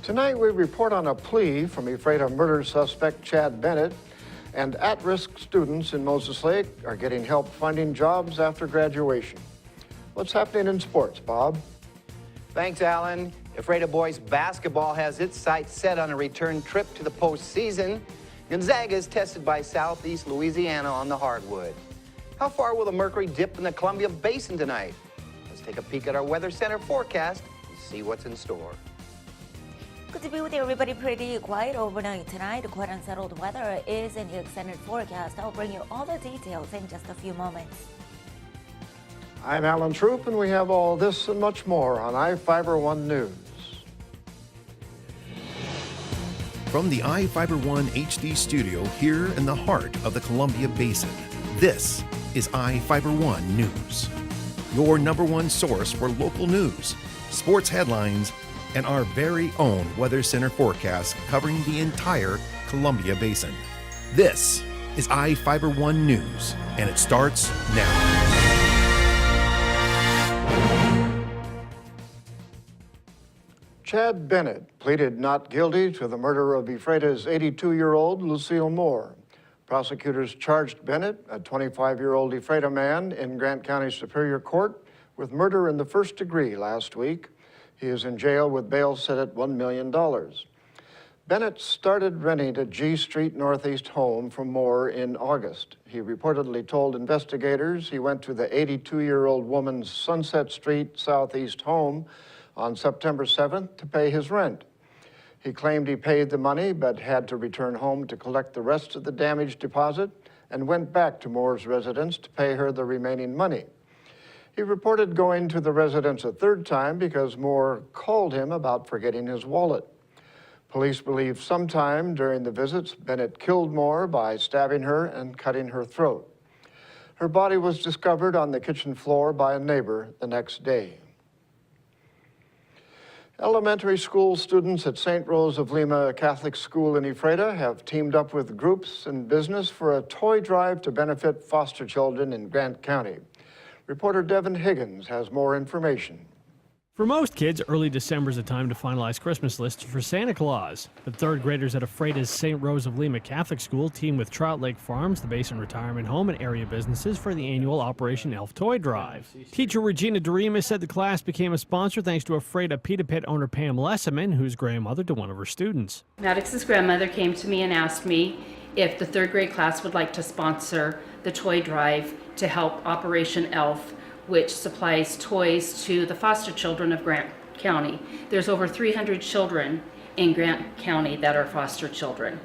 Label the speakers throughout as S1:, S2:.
S1: Tonight we report on a plea from Ephrata murder suspect Chad Bennett, and at-risk students in Moses Lake are getting help finding jobs after graduation. What's happening in sports, Bob?
S2: Thanks, Alan. Ephrata boys basketball has its sights set on a return trip to the postseason. Gonzaga is tested by Southeast Louisiana on the hardwood. How far will the mercury dip in the Columbia Basin tonight? Let's take a peek at our Weather Center forecast and see what's in store.
S3: Good to be with you, everybody. Pretty quiet overnight tonight. Quite unsettled weather is in the extended forecast. I'll bring you all the details in just a few moments.
S1: I'm Alan Troop, and we have all this and much more on iFiber1 News.
S4: From the iFiber1 HD studio here in the heart of the Columbia Basin, this is iFiber1 News, your #1 source for local news, sports headlines, and our very own Weather Center forecast covering the entire Columbia Basin. This is iFiber1 News, and it starts now.
S1: Chad Bennett pleaded not guilty to the murder of Ephrata's 82-year-old Lucille Moore. Prosecutors charged Bennett, a 25-year-old Ephrata man, in Grant County Superior Court with murder in the first degree last week. He is in jail with bail set at $1 million. Bennett started renting a G Street Northeast home from Moore in August. He reportedly told investigators he went to the 82-year-old woman's Sunset Street Southeast home on September 7th to pay his rent. He claimed he paid the money but had to return home to collect the rest of the damaged deposit and went back to Moore's residence to pay her the remaining money. He reported going to the residence a third time because Moore called him about forgetting his wallet. Police believe sometime during the visits, Bennett killed Moore by stabbing her and cutting her throat. Her body was discovered on the kitchen floor by a neighbor the next day. Elementary school students at St. Rose of Lima Catholic School in Ephrata have teamed up with groups and business for a toy drive to benefit foster children in Grant County. Reporter Devin Higgins has more information.
S5: For most kids, early December is a time to finalize Christmas lists for Santa Claus. But third graders at Ephrata's St. Rose of Lima Catholic School team with Trout Lake Farms, the Basin Retirement Home, and area businesses for the annual Operation Elf Toy Drive. Teacher Regina Dorima said the class became a sponsor thanks to Ephrata Pita Pit owner Pam Lessaman, who's grandmother to one of her students.
S6: Maddox's grandmother came to me and asked me if the third grade class would like to sponsor the toy drive to help Operation Elf, which supplies toys to the foster children of Grant County. There's over 300 children in Grant County that are foster children,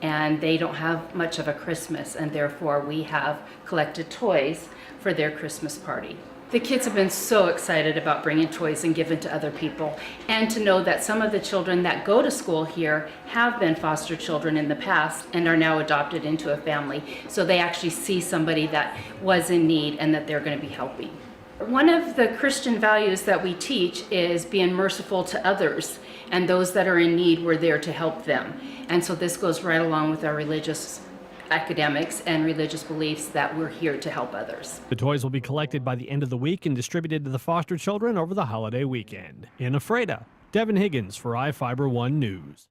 S6: and they don't have much of a Christmas, and therefore we have collected toys for their Christmas party. The kids have been so excited about bringing toys and giving to other people, and to know that some of the children that go to school here have been foster children in the past and are now adopted into a family, so they actually see somebody that was in need and that they're going to be helping. One of the Christian values that we teach is being merciful to others, and those that are in need, we're there to help them. And so this goes right along with our religious academics and religious beliefs that we're here to help others.
S5: The toys will be collected by the end of the week and distributed to the foster children over the holiday weekend. In Ephrata, Devin Higgins for iFiber1 News.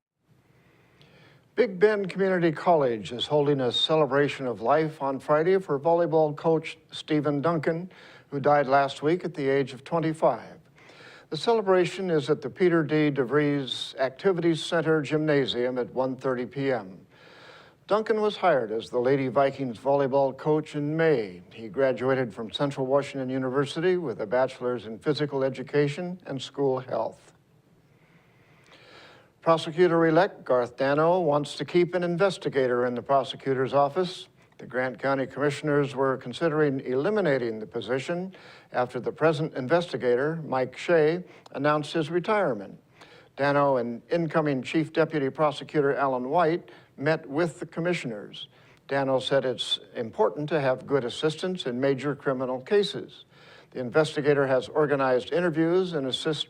S1: Big Bend Community College is holding a celebration of life on Friday for volleyball coach Stephen Duncan, who died last week at the age of 25. The celebration is at the Peter D. DeVries Activities Center Gymnasium at 1:30 p.m. Duncan was hired as the Lady Vikings volleyball coach in May. He graduated from Central Washington University with a bachelor's in physical education and school health. Prosecutor-elect Garth Dano wants to keep an investigator in the prosecutor's office. The Grant County Commissioners were considering eliminating the position after the present investigator, Mike Shea, announced his retirement. Dano and incoming Chief Deputy Prosecutor Alan White met with the commissioners. Dano said it's important to have good assistance in major criminal cases. The investigator has organized interviews and assists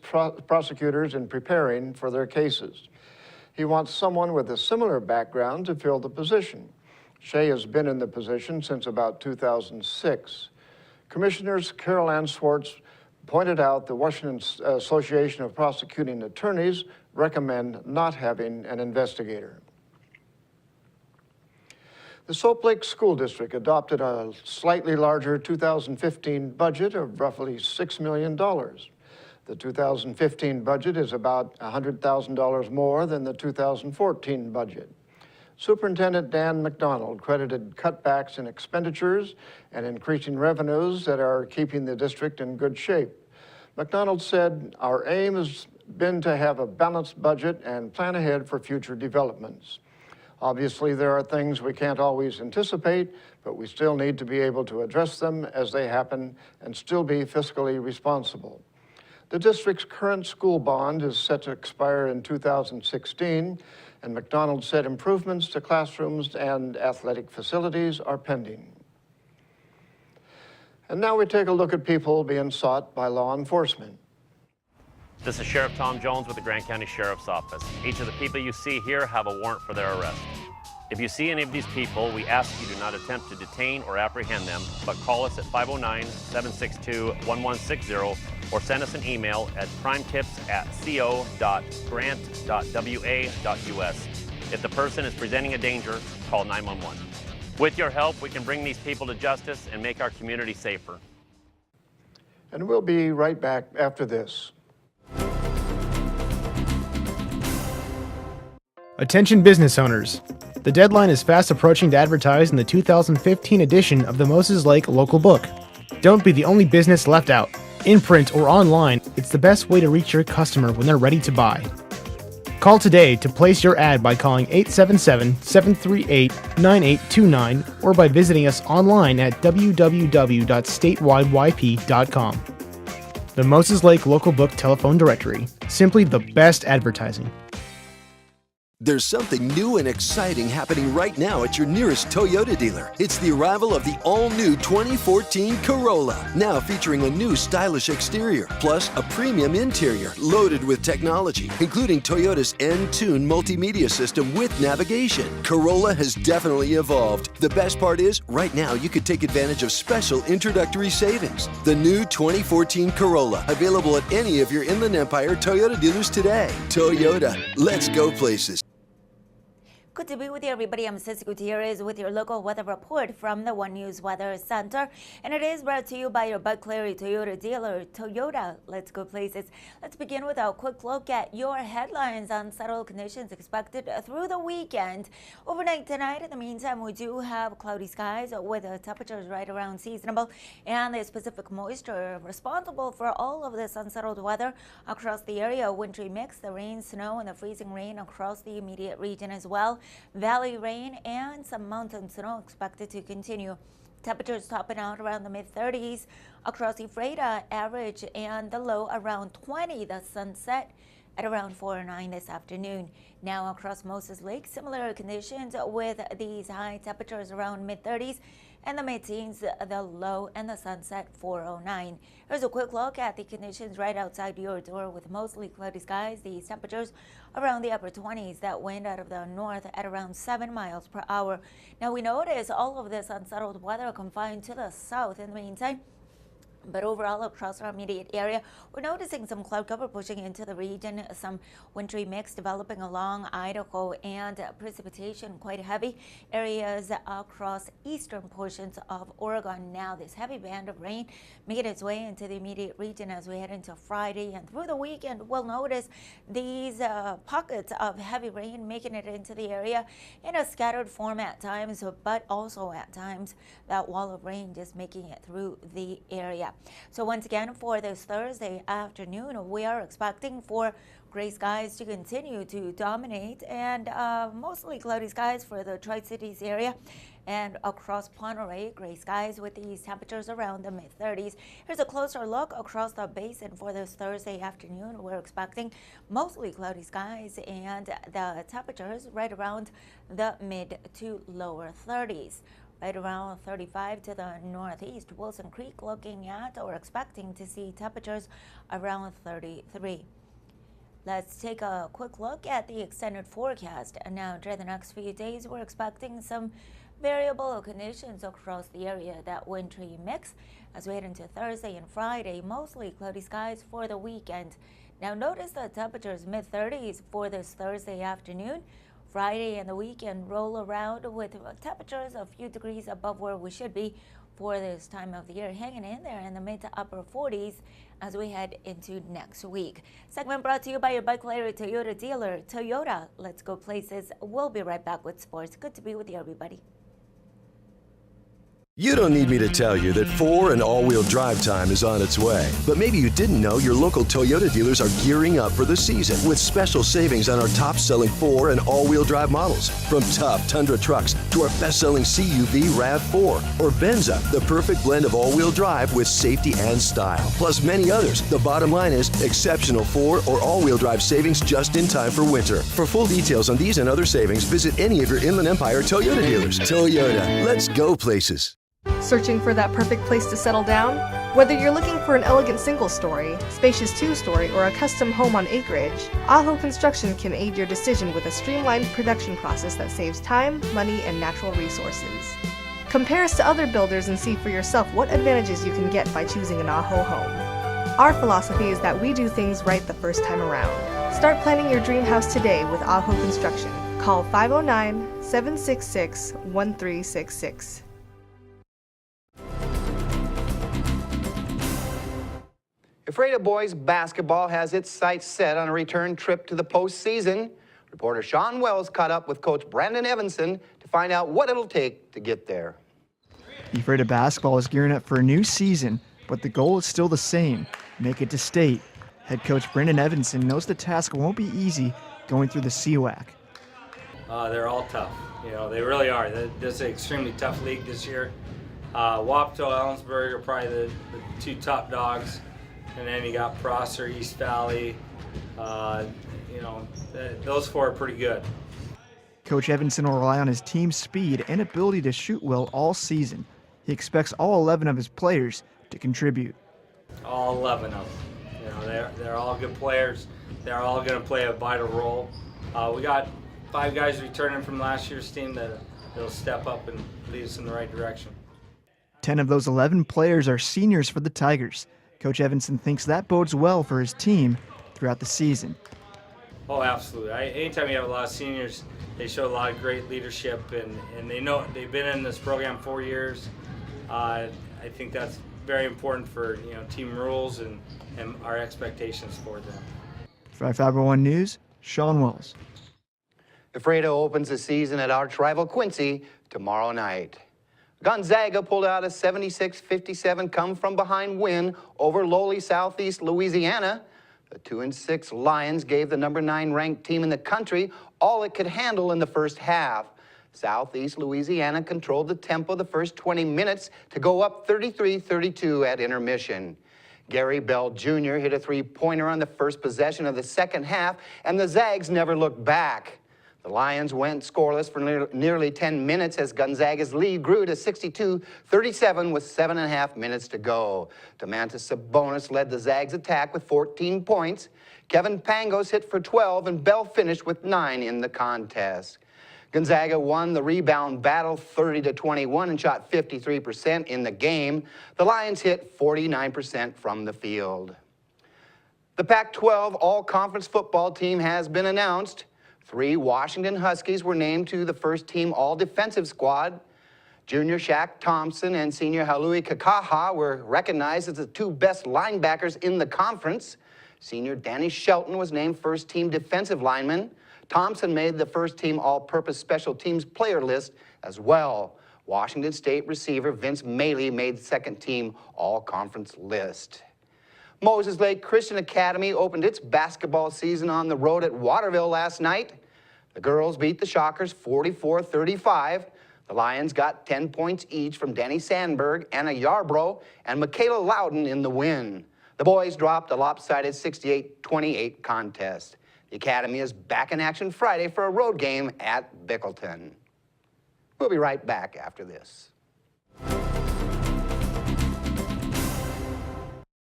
S1: prosecutors in preparing for their cases. He wants someone with a similar background to fill the position. Shea has been in the position since about 2006. Commissioners Carol Ann Swartz, pointed out the Washington Association of Prosecuting Attorneys recommend not having an investigator. The Soap Lake School District adopted a slightly larger 2015 budget of roughly $6 million. The 2015 budget is about $100,000 more than the 2014 budget. Superintendent Dan McDonald credited cutbacks in expenditures and increasing revenues that are keeping the district in good shape. McDonald said, "Our aim has been to have a balanced budget and plan ahead for future developments. Obviously, there are things we can't always anticipate, but we still need to be able to address them as they happen and still be fiscally responsible." The district's current school bond is set to expire in 2016, and McDonald said improvements to classrooms and athletic facilities are pending. And now we take a look at people being sought by law enforcement.
S7: This is Sheriff Tom Jones with the Grant County Sheriff's Office. Each of the people you see here have a warrant for their arrest. If you see any of these people, we ask you do not attempt to detain or apprehend them, but call us at 509-762-1160 or send us an email at crimetips@co.grant.wa.us. If the person is presenting a danger, call 911. With your help, we can bring these people to justice and make our community safer.
S1: And we'll be right back after this.
S8: Attention business owners. The deadline is fast approaching to advertise in the 2015 edition of the Moses Lake Local Book. Don't be the only business left out. In print or online, it's the best way to reach your customer when they're ready to buy. Call today to place your ad by calling 877-738-9829 or by visiting us online at www.statewideyp.com. The Moses Lake Local Book Telephone Directory. Simply the best advertising.
S9: There's something new and exciting happening right now at your nearest Toyota dealer. It's the arrival of the all-new 2014 Corolla, now featuring a new stylish exterior, plus a premium interior loaded with technology, including Toyota's N-Tune multimedia system with navigation. Corolla has definitely evolved. The best part is, right now you could take advantage of special introductory savings. The new 2014 Corolla, available at any of your Inland Empire Toyota dealers today. Toyota, let's go places.
S3: Good to be with you, everybody. I'm Ceci Gutierrez with your local weather report from the One News Weather Center. And it is brought to you by your Bud Clary Toyota dealer. Toyota, let's go places. Let's begin with a quick look at your headlines. Unsettled conditions expected through the weekend. Overnight tonight, in the meantime, we do have cloudy skies with temperatures right around seasonable. And the specific moisture responsible for all of this unsettled weather across the area. Wintry mix, the rain, snow, and the freezing rain across the immediate region as well. Valley rain and some mountain snow expected to continue. Temperatures topping out around the mid-30s across Ephrata, average and the low around 20. The sunset at around 4:09 this afternoon. Now across Moses Lake, similar conditions with these high temperatures around mid-30s and the mid-teens, the low and the sunset 4:09. Here's a quick look at the conditions right outside your door with mostly cloudy skies. These temperatures around the upper 20s, that wind out of the north at around 7 miles per hour. Now we notice all of this unsettled weather confined to the south in the meantime. But overall, across our immediate area, we're noticing some cloud cover pushing into the region, some wintry mix developing along Idaho, and precipitation quite heavy areas across eastern portions of Oregon. Now, this heavy band of rain making its way into the immediate region as we head into Friday and through the weekend. We'll notice these pockets of heavy rain making it into the area in a scattered form at times, but also at times that wall of rain just making it through the area. So once again, for this Thursday afternoon, we are expecting for gray skies to continue to dominate and mostly cloudy skies for the Tri-Cities area and across Monterey, gray skies with these temperatures around the mid-30s. Here's a closer look across the basin for this Thursday afternoon. We're expecting mostly cloudy skies and the temperatures right around the mid to lower 30s. Right around 35 to the northeast. Wilson Creek looking at or expecting to see temperatures around 33. Let's take a quick look at the extended forecast. And now during the next few days, we're expecting some variable conditions across the area, that wintry mix as we head into Thursday and Friday. Mostly cloudy skies for the weekend. Now notice the temperatures mid-30s for this Thursday afternoon. Friday and the weekend roll around with temperatures a few degrees above where we should be for this time of the year, hanging in there in the mid to upper 40s as we head into next week. Segment brought to you by your Bike Larry Toyota dealer, Toyota. Let's go places. We'll be right back with sports. Good to be with you, everybody.
S9: You don't need me to tell you that 4 and all-wheel drive time is on its way. But maybe you didn't know your local Toyota dealers are gearing up for the season with special savings on our top-selling 4 and all-wheel drive models. From tough Tundra trucks to our best-selling CUV RAV4 or Venza, the perfect blend of all-wheel drive with safety and style. Plus many others. The bottom line is exceptional 4 or all-wheel drive savings just in time for winter. For full details on these and other savings, visit any of your Inland Empire Toyota dealers. Toyota, let's go places.
S10: Searching for that perfect place to settle down? Whether you're looking for an elegant single-story, spacious two-story, or a custom home on acreage, Aho Construction can aid your decision with a streamlined production process that saves time, money, and natural resources. Compare us to other builders and see for yourself what advantages you can get by choosing an Aho home. Our philosophy is that we do things right the first time around. Start planning your dream house today with Aho Construction. Call 509-766-1366.
S2: Ephrata boys basketball has its sights set on a return trip to the postseason. Reporter Sean Wells caught up with Coach Brandon Evanson to find out what it'll take to get there.
S11: Ephrata basketball is gearing up for a new season, but the goal is still the same: make it to state. Head coach Brandon Evanson knows the task won't be easy going through the CWAC.
S12: They're all tough. You know, they really are. This is an extremely tough league this year. Wapato, Ellensburg are probably the two top dogs. And then you got Prosser, East Valley. Those 4 are pretty good.
S11: Coach Evanson will rely on his team's speed and ability to shoot well all season. He expects all 11 of his players to contribute.
S12: All 11 of them. You know, they're all good players. They're all going to play a vital role. We got 5 guys returning from last year's team that'll step up and lead us in the right direction.
S11: 10 of those 11 players are seniors for the Tigers. Coach Evanson thinks that bodes well for his team throughout the season.
S12: Oh, absolutely. Anytime you have a lot of seniors, they show a lot of great leadership, and they know they've been in this program 4 years. I think that's very important for team rules and our expectations for them.
S11: For Fiber One News, Sean Wells.
S2: Ephrata opens the season at arch rival Quincy tomorrow night. Gonzaga pulled out a 76-57 come-from-behind win over lowly Southeast Louisiana. The 2-6 Lions gave the number 9 ranked team in the country all it could handle in the first half. Southeast Louisiana controlled the tempo the first 20 minutes to go up 33-32 at intermission. Gary Bell Jr. hit a three-pointer on the first possession of the second half, and the Zags never looked back. The Lions went scoreless for nearly 10 minutes as Gonzaga's lead grew to 62-37 with 7.5 minutes to go. Domantas Sabonis led the Zags attack with 14 points. Kevin Pangos hit for 12, and Bell finished with 9 in the contest. Gonzaga won the rebound battle 30-21 and shot 53% in the game. The Lions hit 49% from the field. The Pac-12 All-Conference football team has been announced. 3 Washington Huskies were named to the first-team all-defensive squad. Junior Shaq Thompson and senior Halui Kakaha were recognized as the 2 best linebackers in the conference. Senior Danny Shelton was named first-team defensive lineman. Thompson made the first-team all-purpose special teams player list as well. Washington State receiver Vince Maley made second-team all-conference list. Moses Lake Christian Academy opened its basketball season on the road at Waterville last night. The girls beat the Shockers 44-35. The Lions got 10 points each from Danny Sandberg, Anna Yarbrough, and Michaela Loudon in the win. The boys dropped a lopsided 68-28 contest. The Academy is back in action Friday for a road game at Bickleton. We'll be right back after this.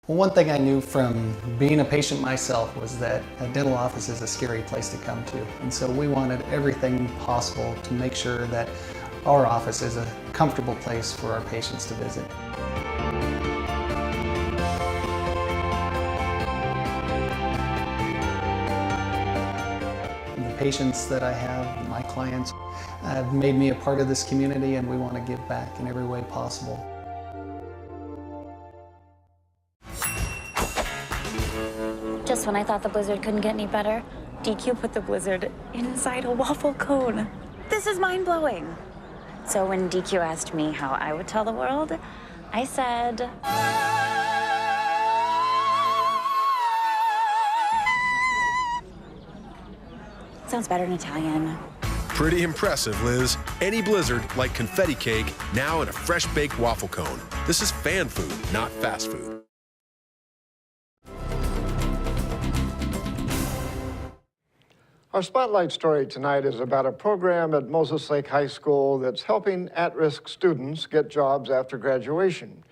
S13: Well, one thing I knew from being a patient myself was that a dental office is a scary place to come to. And so we wanted everything possible to make sure that our office is a comfortable place for our patients to visit. The patients that I have, my clients, have made me a part of this community, and we want to give back in every way possible.
S14: Just when I thought the blizzard couldn't get any better, DQ put the blizzard inside a waffle cone. This is mind-blowing. So when DQ asked me how I would tell the world, I said... Sounds better in Italian.
S15: Pretty impressive, Liz. Any blizzard, like confetti cake, now in a fresh-baked waffle cone. This is fan food, not fast food.
S1: Our spotlight story tonight is about a program at Moses Lake High School that's helping at-risk students get jobs after graduation.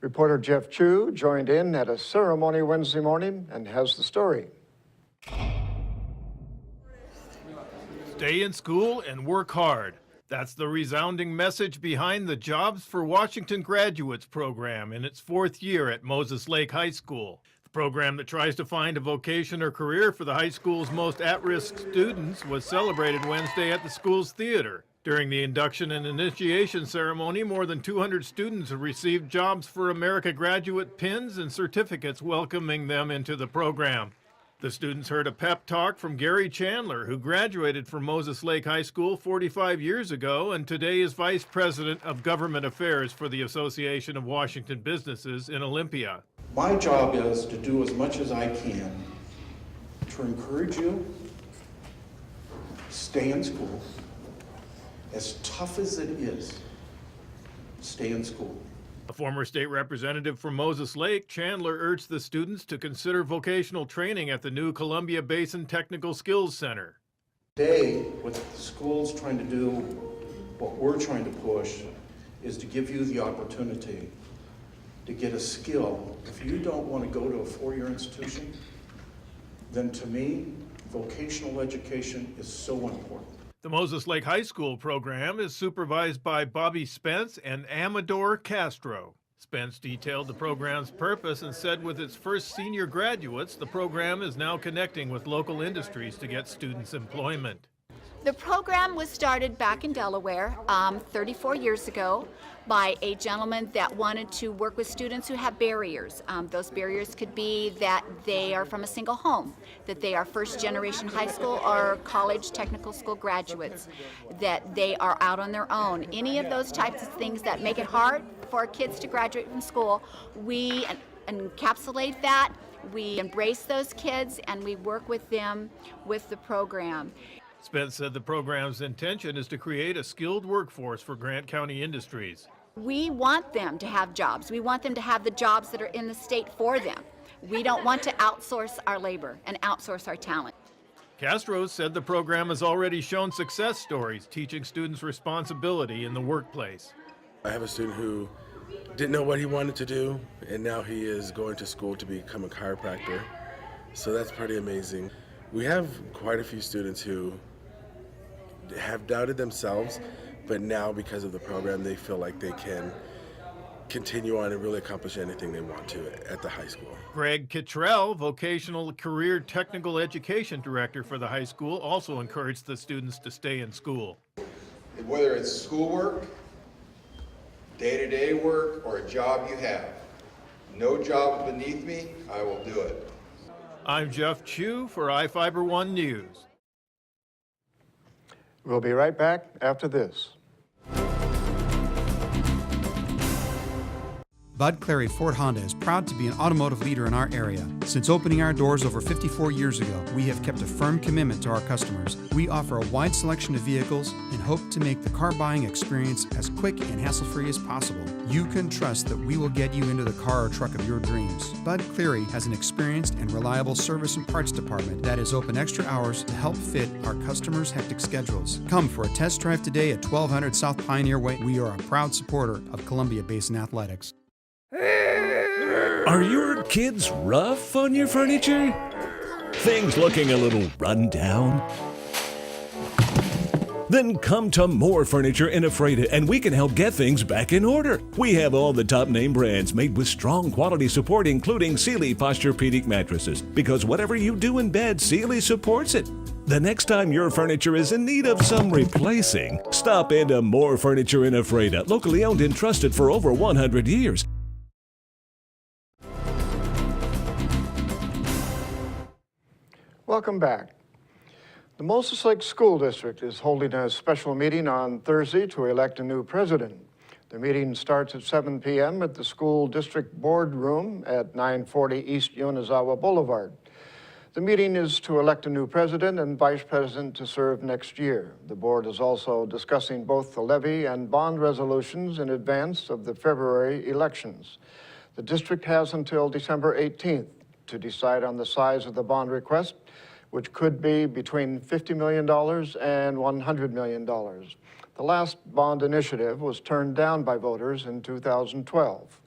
S1: Reporter Jeff Chu joined in at a ceremony Wednesday morning and has the story.
S16: Stay in school and work hard. That's the resounding message behind the Jobs for Washington Graduates program in its 4th year at Moses Lake High School. The program that tries to find a vocation or career for the high school's most at-risk students was celebrated Wednesday at the school's theater. During the induction and initiation ceremony, more than 200 students have received Jobs for America graduate pins and certificates welcoming them into the program. The students heard a pep talk from Gary Chandler, who graduated from Moses Lake High School 45 years ago and today is Vice President of Government Affairs for the Association of Washington Businesses in Olympia.
S17: My job is to do as much as I can to encourage you, stay in school. As tough as it is, stay in school.
S16: A former state representative from Moses Lake, Chandler urged the students to consider vocational training at the new Columbia Basin Technical Skills Center.
S17: Today, what the school's trying to do, what we're trying to push, is to give you the opportunity to get a skill. If you don't want to go to a four-year institution, then to me, vocational education is so important.
S16: The Moses Lake High School program is supervised by Bobby Spence and Amador Castro. Spence detailed the program's purpose and said with its first senior graduates, the program is now connecting with local industries to get students employment.
S18: The program was started back in Delaware 34 years ago by a gentleman that wanted to work with students who have barriers. Those barriers could be that they are from a single home, that they are first generation high school or college technical school graduates, that they are out on their own. Any of those types of things that make it hard for kids to graduate from school, we encapsulate that, we embrace those kids, and we work with them with the program.
S16: Spence said the program's intention is to create a skilled workforce for Grant County industries.
S18: We want them to have jobs. We want them to have the jobs that are in the state for them. We don't want to outsource our labor and outsource our talent.
S16: Castro said the program has already shown success stories, teaching students responsibility in the workplace.
S19: I have a student who didn't know what he wanted to do, and now he is going to school to become a chiropractor. So that's pretty amazing. We have quite a few students who have doubted themselves, but now because of the program, they feel like they can continue on and really accomplish anything they want to at the high school.
S16: Greg Kittrell, Vocational Career Technical Education Director for the high school, also encouraged the students to stay in school.
S20: Whether it's schoolwork, day-to-day work, or a job you have, no job beneath me, I will do it.
S16: I'm Jeff Chu for iFiber One News.
S1: We'll be right back after this.
S21: Bud Clary Ford Honda is proud to be an automotive leader in our area. Since opening our doors over 54 years ago, we have kept a firm commitment to our customers. We offer a wide selection of vehicles and hope to make the car buying experience as quick and hassle-free as possible. You can trust that we will get you into the car or truck of your dreams. Bud Clary has an experienced and reliable service and parts department that is open extra hours to help fit our customers' hectic schedules. Come for a test drive today at 1200 South Pioneer Way. We are a proud supporter of Columbia Basin Athletics.
S22: Are your kids rough on your furniture? Things looking a little run down? Then come to More Furniture in Ephrata and we can help get things back in order. We have all the top name brands made with strong quality support, including Sealy Posturepedic mattresses, because whatever you do in bed, Sealy supports it. The next time your furniture is in need of some replacing, stop into More Furniture in Ephrata, locally owned and trusted for over 100 years.
S1: Welcome back. The Moses Lake School District is holding a special meeting on Thursday to elect a new president. The meeting starts at 7 p.m. at the school district boardroom at 940 East Yonezawa Boulevard. The meeting is to elect a new president and vice president to serve next year. The board is also discussing both the levy and bond resolutions in advance of the February elections. The district has until December 18th to decide on the size of the bond request, which could be between $50 million and $100 million. The last bond initiative was turned down by voters in 2012.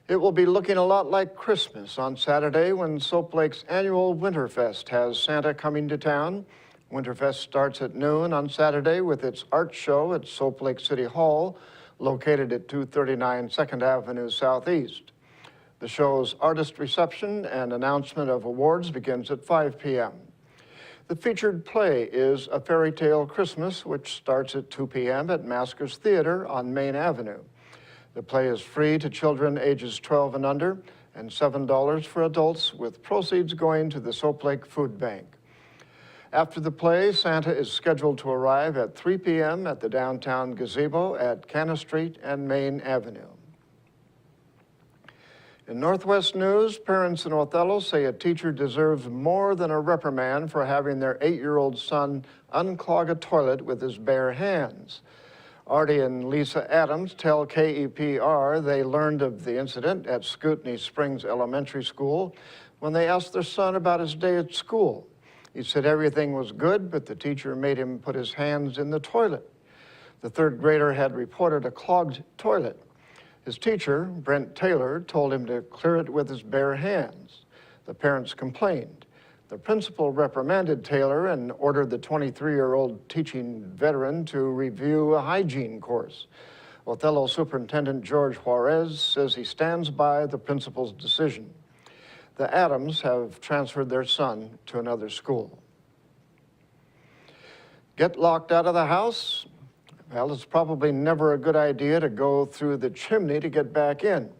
S1: It will be looking a lot like Christmas on Saturday when Soap Lake's annual Winterfest has Santa coming to town. Winterfest starts at noon on Saturday with its art show at Soap Lake City Hall, located at 239 2nd Avenue Southeast. The show's artist reception and announcement of awards begins at 5 p.m. The featured play is A Fairy Tale Christmas, which starts at 2 p.m. at Masker's Theater on Main Avenue. The play is free to children ages 12 and under, and $7 for adults, with proceeds going to the Soap Lake Food Bank. After the play, Santa is scheduled to arrive at 3 p.m. at the downtown gazebo at Canna Street and Main Avenue. In Northwest news, parents in Othello say a teacher deserves more than a reprimand for having their 8-year-old son unclog a toilet with his bare hands. Artie and Lisa Adams tell KEPR they learned of the incident at Scootney Springs Elementary School when they asked their son about his day at school. He said everything was good, but the teacher made him put his hands in the toilet. The third grader had reported a clogged toilet. His teacher, Brent Taylor, told him to clear it with his bare hands. The parents complained. The principal reprimanded Taylor and ordered the 23-year-old teaching veteran to review a hygiene course. Othello Superintendent George Juarez says he stands by the principal's decision. The Adams have transferred their son to another school. Get locked out of the house? Well, it's probably never a good idea to go through the chimney to get back in.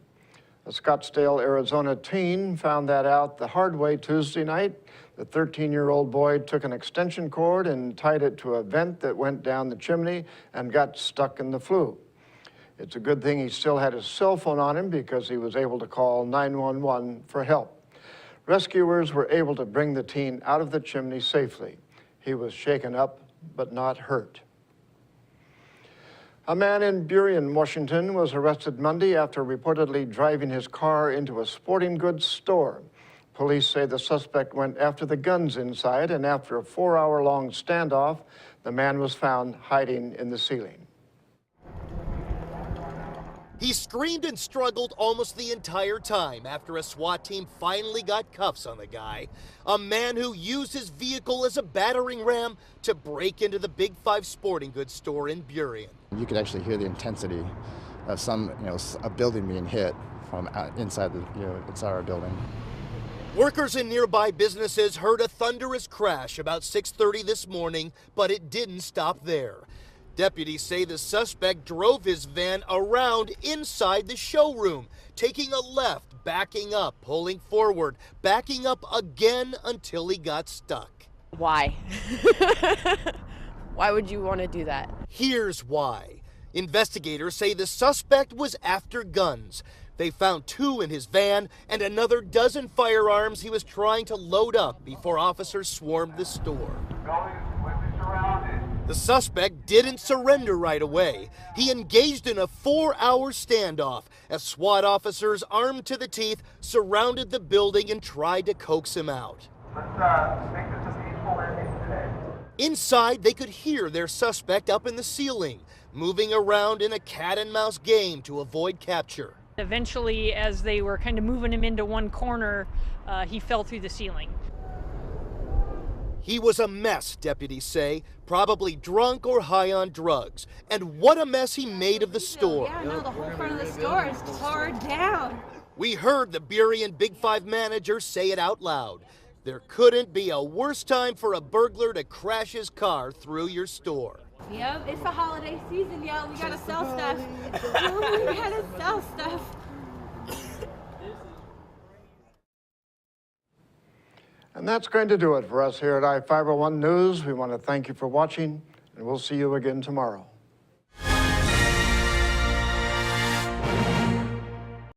S1: A Scottsdale, Arizona teen found that out the hard way Tuesday night. The 13-year-old boy took an extension cord and tied it to a vent that went down the chimney and got stuck in the flue. It's a good thing he still had his cell phone on him because he was able to call 911 for help. Rescuers were able to bring the teen out of the chimney safely. He was shaken up but not hurt. A man in Burien, Washington, was arrested Monday after reportedly driving his car into a sporting goods store. Police say the suspect went after the guns inside, and after a 4-hour-long standoff, the man was found hiding in the ceiling.
S4: He screamed and struggled almost the entire time after a SWAT team finally got cuffs on the guy, a man who used his vehicle as a battering ram to break into the Big 5 sporting goods store in Burien.
S6: You could actually hear the intensity of a building being hit from inside inside our building.
S4: Workers in nearby businesses heard a thunderous crash about 6:30 this morning, but it didn't stop there. Deputies say the suspect drove his van around inside the showroom, taking a left, backing up, pulling forward, backing up again until he got stuck.
S23: Why? Why would you want to do that?
S4: Here's why. Investigators say the suspect was after guns. They found 2 in his van and another dozen firearms he was trying to load up before officers swarmed the store. The suspect didn't surrender right away. He engaged in a 4-hour standoff as SWAT officers armed to the teeth surrounded the building and tried to coax him out.
S24: Let's make this a peaceful ending today.
S4: Inside, they could hear their suspect up in the ceiling, moving around in a cat-and-mouse game to avoid capture.
S25: Eventually, as they were kind of moving him into one corner, he fell through the ceiling.
S4: He was a mess, deputies say, probably drunk or high on drugs. And what a mess he made of the store.
S3: Yeah, no, the whole front of the store is tore down.
S4: We heard the Burien Big Five manager say it out loud. There couldn't be a worse time for a burglar to crash his car through your store.
S3: Yep, it's the holiday season, y'all. We gotta sell stuff. We gotta sell stuff.
S1: And that's going to do it for us here at I-501 News. We want to thank you for watching, and we'll see you again tomorrow.